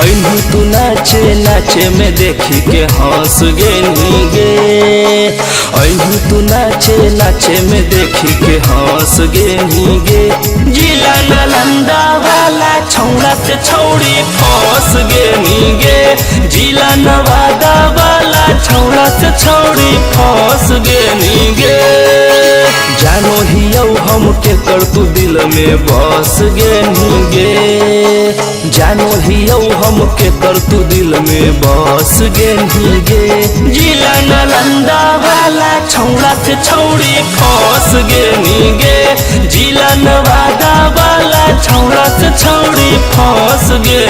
अइन्हू तू नाचे नाचे में देखी के हंस गे अइन्हू तू नाचे नाचे में देखी के हंस गे जिला नालंदा वाला छौड़ा से छौड़ी फंस गे जिला नवादा वाला छौड़ा से छौड़ी फंस गे जानो हियौ हम के कर तू दिल में बस गे जानो हियौ हम के कर तू दिल में बस गे जिला नालंदा वाला छौड़ा से छौड़ी फंस गे जिला नवादा वाला छौड़ा से छौड़ी फंस गे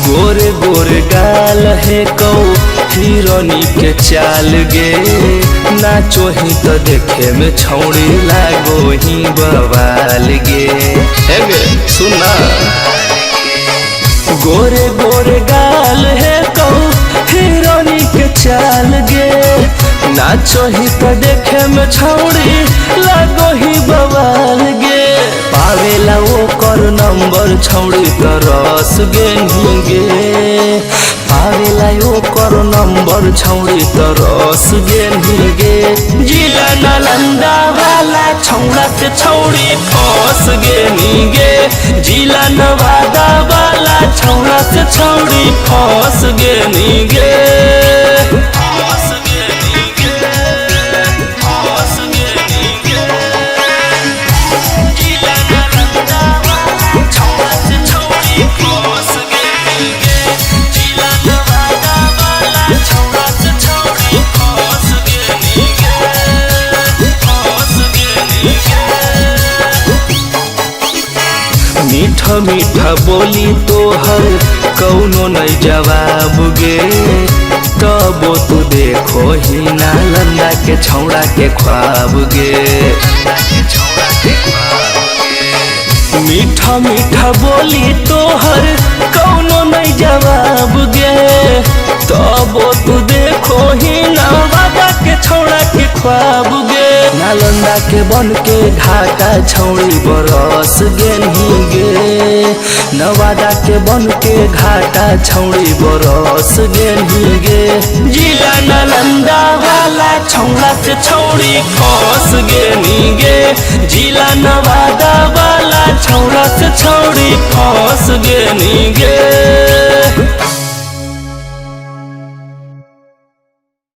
गोरे गोरे गाल है कौ हिरोनी के चाल गे नाचो ही तो देखे में छौड़ी लागो ही बवाल गे सुना गोरे गोरे गाल है कौ हिरोनी के चाल गे नाचो ही तो देखे में छौड़ी लागो ही बवाल गे पावेला वो कर नंबर छौड़ी तरस गे पावेला वो कर नंबर छौड़ी तरस गे जिला नालंदा वाला छौड़ा से छौड़ी फंस गे जिला नवादा वाला छौड़ा से छौड़ी फंस गे मीठा मीठा बोली तोहर कौनो नहीं जवाब गे तबो तू देखो ही नालंदा के छौड़ा के ख्वाब गे मीठा मीठा बोली तोहर कौनो नहीं जवाब गे तबो तू देखो ही नवादा के छौड़ा के ख्वाब गे नालंदा के बन के ढाका छौड़ी बरस गे नवादा के बन के घाटा छौड़ी बरस गे जिला नालंदा वाला छौड़ा से छौड़ी फंस गे जिला नवादा वाला छौड़ा से छौड़ी फंस गे